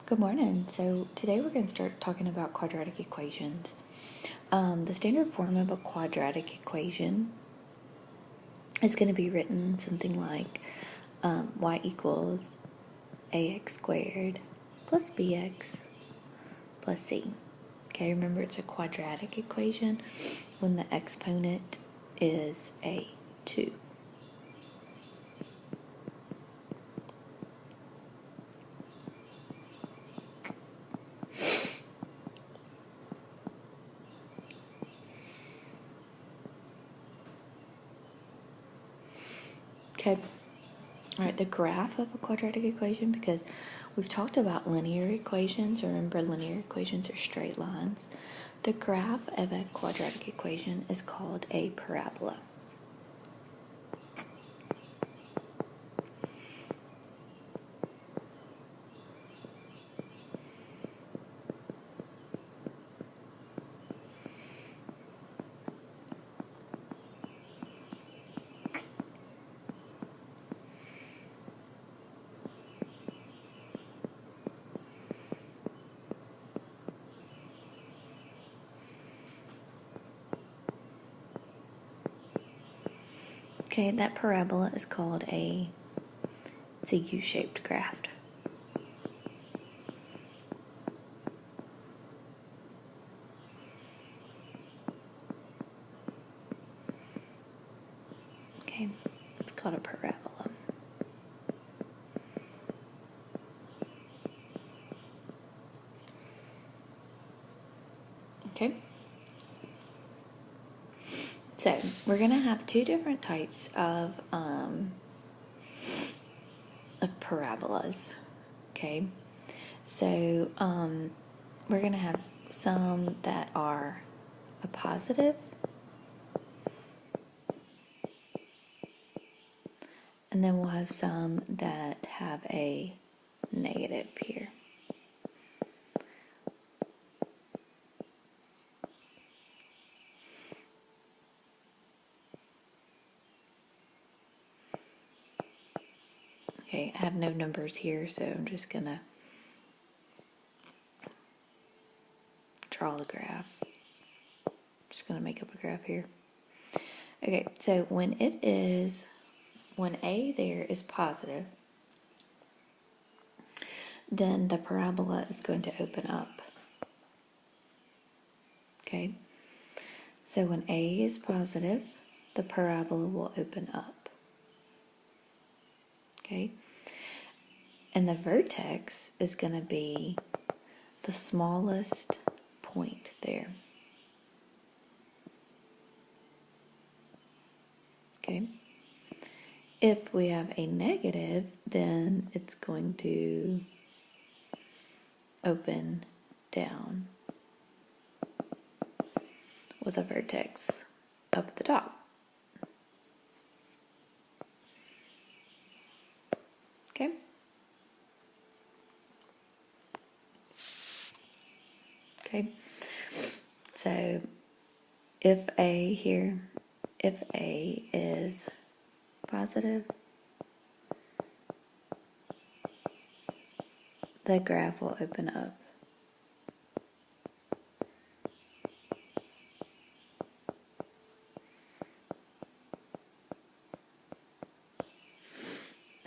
Good morning. So today we're going to start talking about quadratic equations. The standard form of a quadratic equation is going to be written something like y equals ax squared plus bx plus c. Okay, remember it's a quadratic equation when the exponent is a 2. Okay. All right, the graph of a quadratic equation, because we've talked about linear equations. Remember, linear equations are straight lines. The graph of a quadratic equation is called a parabola. Okay, that parabola is called it's a U-shaped graph. Okay, it's called a parabola. Okay. So we're gonna have two different types of parabolas. Okay. So we're gonna have some that are a positive, and then we'll have some that have a negative here. Okay, I have no numbers here, so I'm just gonna draw the graph. Just gonna make up a graph here. Okay, so when A there is positive, then the parabola is going to open up. Okay, so when A is positive, the parabola will open up. Okay, and the vertex is going to be the smallest point there. Okay, if we have a negative, then it's going to open down with a vertex up at the top. Okay. Okay. So if A is positive, the graph will open up.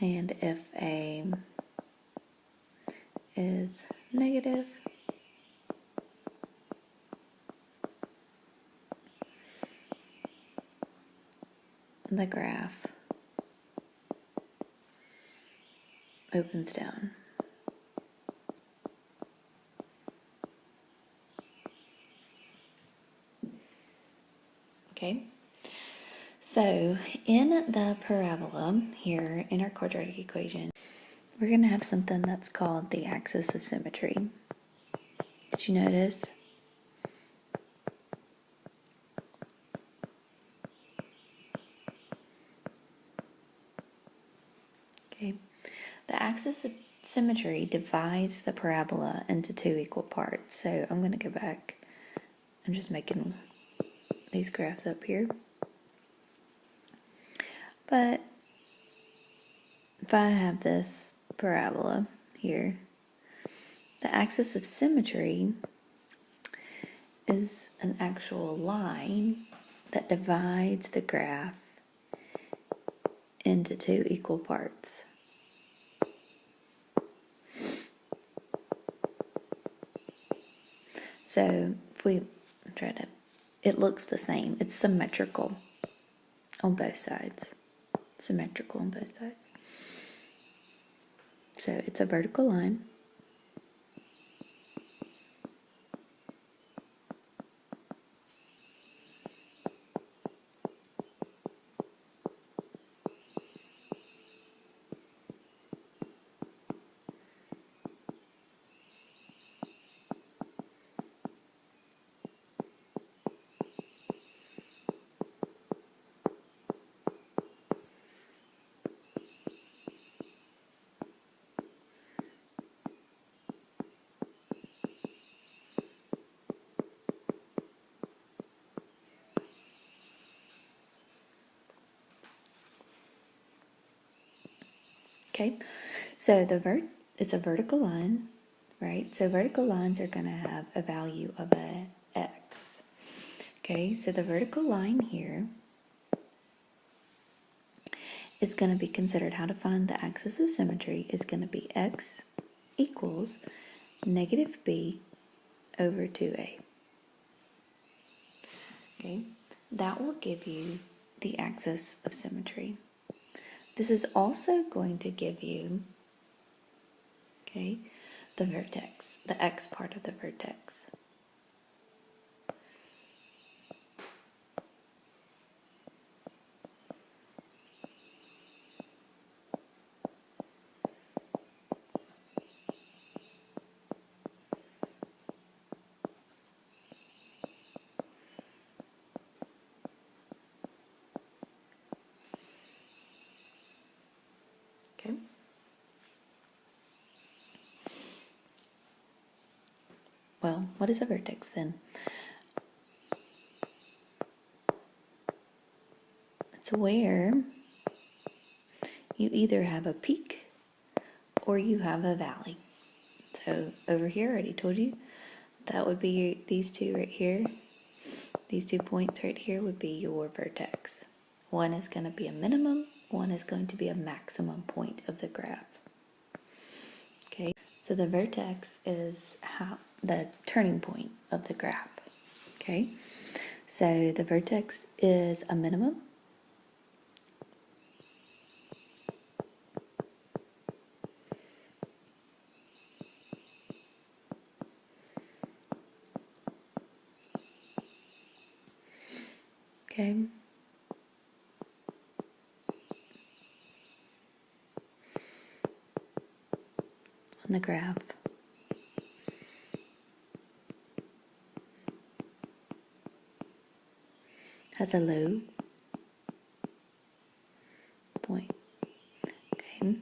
And if A is negative, the graph opens down. Okay, so in the parabola here in our quadratic equation, we're going to have something that's called the axis of symmetry. Did you notice? Okay, the axis of symmetry divides the parabola into two equal parts. So I'm going to go back. I'm just making these graphs up here. But if I have this parabola here, The axis of symmetry is an actual line that divides the graph into two equal parts. So if we try to, it looks the same. It's symmetrical on both sides. Symmetrical on both sides. So it's a vertical line. Okay, so it's a vertical line, right? So vertical lines are going to have a value of a x. Okay, so the vertical line here is going to be considered, how to find the axis of symmetry is going to be x equals negative b over 2a. Okay, that will give you the axis of symmetry. This is also going to give you, okay, the vertex, the x part of the vertex. Okay. Well, what is a vertex then? It's where you either have a peak or you have a valley. So over here, I already told you, that would be these two right here. These 2 points right here would be your vertex. One is going to be a minimum, one is going to be a maximum point of the graph. Okay, so the vertex is the turning point of the graph. Okay, so the vertex is a minimum. Okay. On the graph. Has a low point. Okay.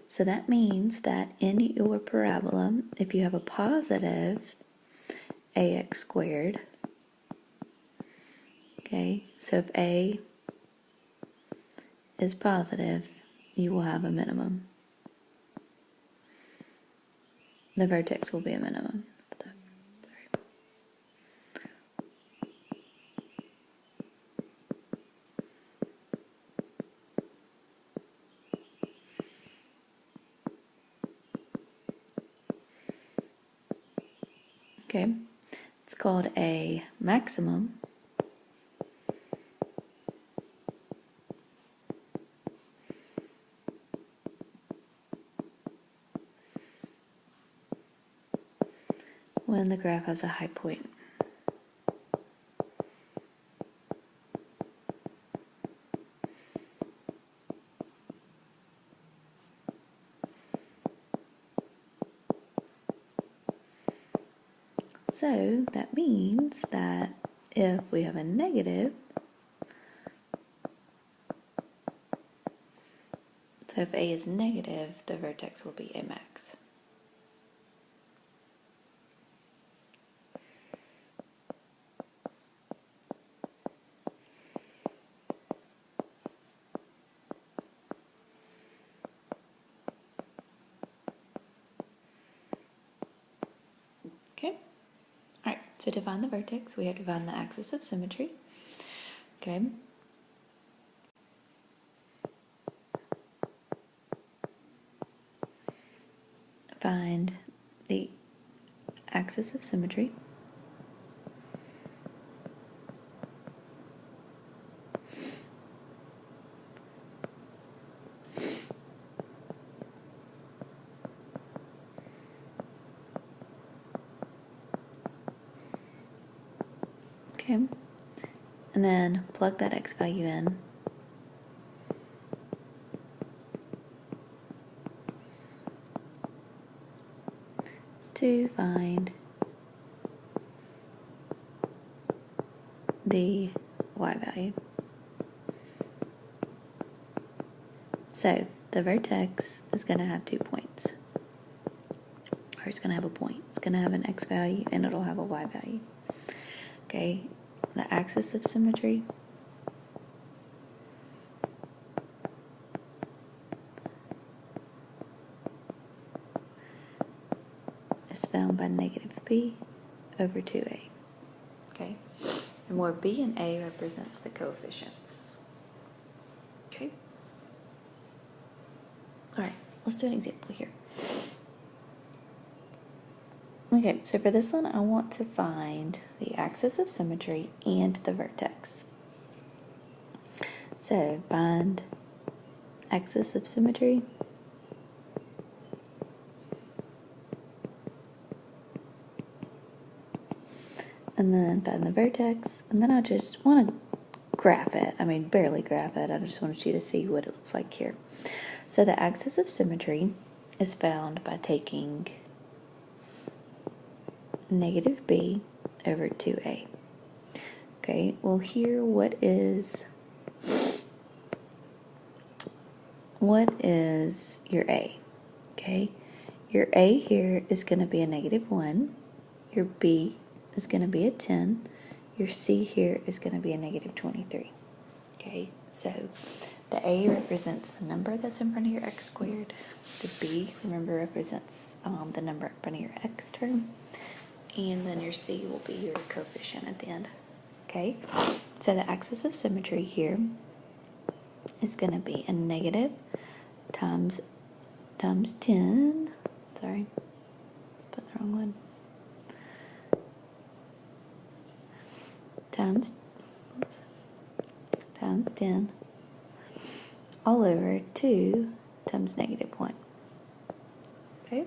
So that means that in your parabola, if you have a positive ax squared, okay, so if a is positive, you will have a minimum. The vertex will be a minimum. Okay, it's called a maximum. When the graph has a high point. So that means that if we have a negative, so if a is negative, the vertex will be a max. So to find the vertex, we have to find the axis of symmetry. Okay. Find the axis of symmetry. Okay. And then plug that x value in. To find the y value. So the vertex is going to have 2 points. Or it's going to have a point. It's going to have an x value and it'll have a y value. Okay, the axis of symmetry is found by negative b over 2a. Okay, and where b and a represents the coefficients. Okay, all right, let's do an example here. Okay, so for this one, I want to find the axis of symmetry and the vertex. So find axis of symmetry and then find the vertex, and then I just want to graph it. I mean, barely graph it. I just want you to see what it looks like here. So the axis of symmetry is found by taking negative b over 2a. Okay, well here what is your a? Okay, your a here is going to be a -1, your b is going to be a 10, your c here is going to be a -23. Okay, so the a represents the number that's in front of your x squared. The b, remember, represents the number in front of your x term. And then your c will be your coefficient at the end. Okay, so the axis of symmetry here is going to be a negative times 10. Sorry, let's put the wrong one. Times 10 all over 2 times -1. Okay,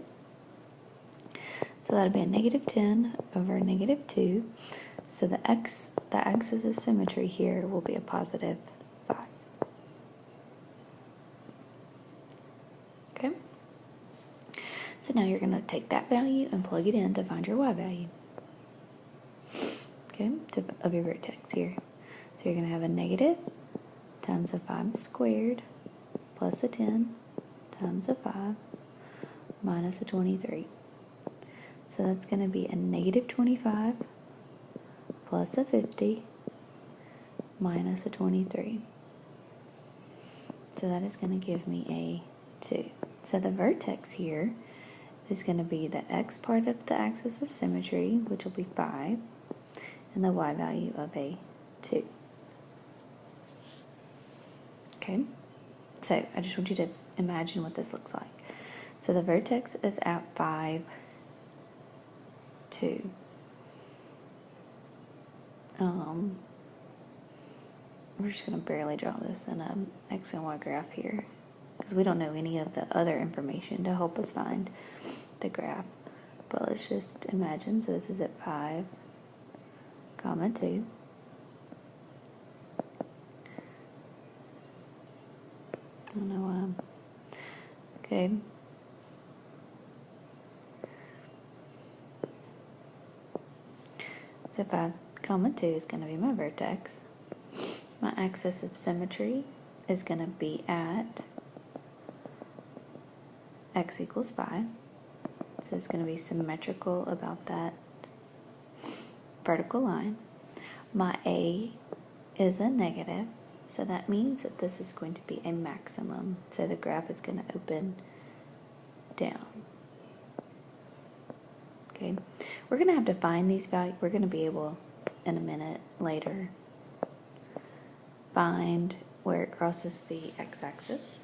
so that'll be a -10 over -2. So the axis of symmetry here will be a +5. Okay, so now you're going to take that value and plug it in to find your y value. Okay, of your vertex here. So you're going to have a negative times a 5 squared plus a 10 times a 5 minus a 23. So that's going to be a -25 plus a 50 minus a 23. So that is going to give me a 2. So the vertex here is going to be the x part of the axis of symmetry, which will be 5, and the y value of a 2. Okay, so I just want you to imagine what this looks like. So the vertex is at 5, 2. We're just going to barely draw this in an x and y graph here because we don't know any of the other information to help us find the graph. But let's just imagine, so this is at 5, 2. I don't know why. Okay. So 5, 2 is going to be my vertex. My axis of symmetry is going to be at x equals 5. So it's going to be symmetrical about that vertical line. My a is a negative, so that means that this is going to be a maximum. So the graph is going to open down. Okay, We're going to have to find these values. We're going to be able, in a minute later, find where it crosses the x-axis,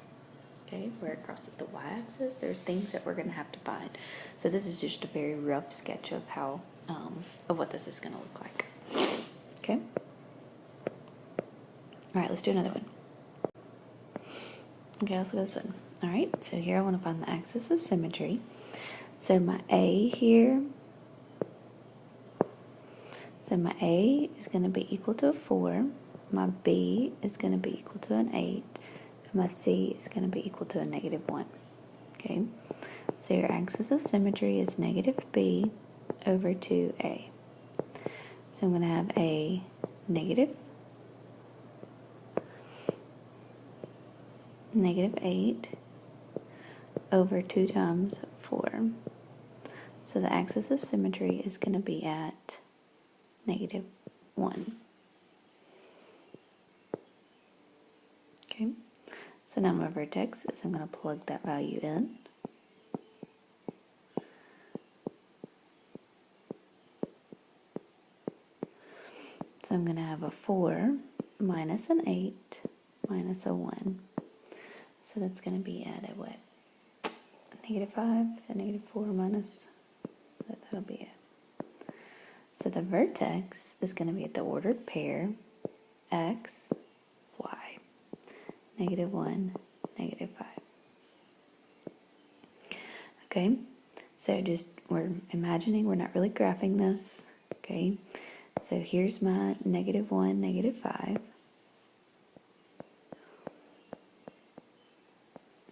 okay, where it crosses the y-axis. There's things that we're going to have to find. So this is just a very rough sketch of how, of what this is going to look like, okay? All right, let's do another one. Okay, let's go this one. All right, so here I want to find the axis of symmetry. So my A here, so my A is going to be equal to a 4, my B is going to be equal to an 8, and my C is going to be equal to a -1. Okay, so your axis of symmetry is negative B over 2A. So I'm going to have a negative 8 over 2 times 4. So the axis of symmetry is going to be at -1. Okay, so now my vertex is I'm going to plug that value in. So I'm going to have a 4 minus an 8 minus a 1. So that's going to be at a what? -5, so -4 minus, that'll be it. So the vertex is going to be at the ordered pair x, y, -1, -5. Okay, so just, we're imagining, we're not really graphing this, okay? So here's my -1, -5.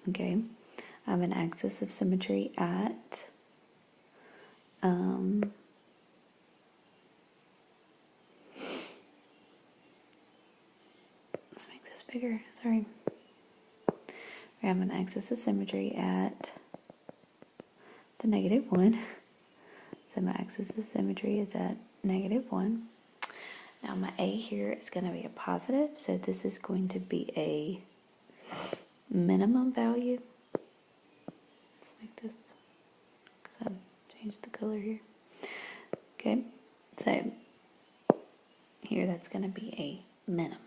Okay, I have an axis of symmetry at let's make this bigger, sorry. We have an axis of symmetry at the -1. So my axis of symmetry is at -1. Now my A here is going to be a positive, so this is going to be a minimum value. Let's make this, because I've changed the color here. Okay, so here that's going to be a minimum.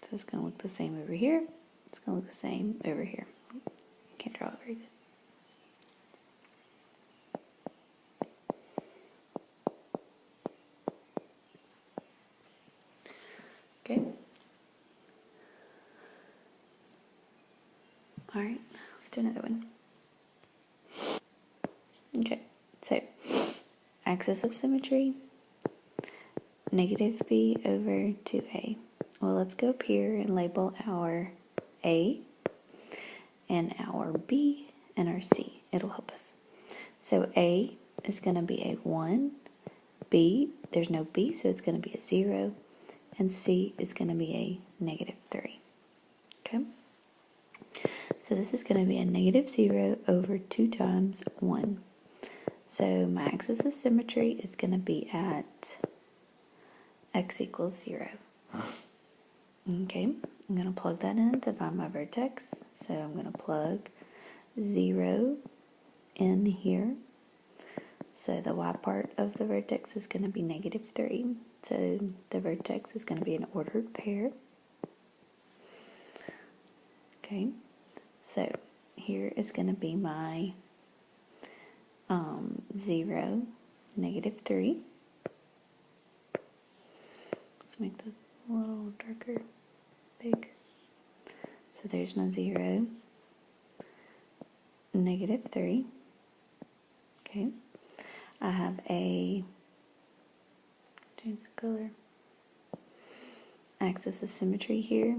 So it's going to look the same over here. It's going to look the same over here. Can't draw it very good. Okay. All right, let's do another one. Okay, so axis of symmetry, -b over 2a. Well, let's go up here and label our A and our B and our C. It'll help us. So A is going to be a 1, B, there's no B, so it's going to be a 0, and C is going to be a -3. Okay? So this is going to be a -0 over 2 times 1. So my axis of symmetry is going to be at x equals 0. Okay, I'm going to plug that in to find my vertex. So I'm going to plug 0 in here. So the y part of the vertex is going to be -3. So the vertex is going to be an ordered pair. Okay, so here is going to be my 0, -3. Let's make this a little darker, big. So there's my 0, -3. Okay, I have a, change the color, axis of symmetry here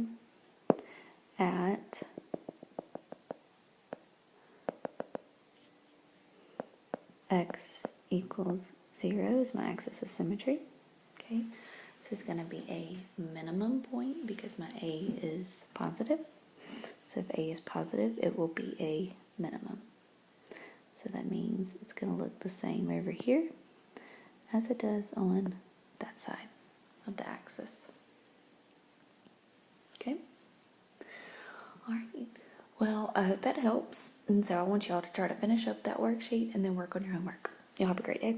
at x equals 0 is my axis of symmetry. Okay, this is going to be a minimum point because my A is positive. So if A is positive, it will be a minimum. So that means it's going to look the same over here as it does on that side of the axis. Okay? Alright. Well, I hope that helps. And so I want y'all to try to finish up that worksheet and then work on your homework. Y'all have a great day.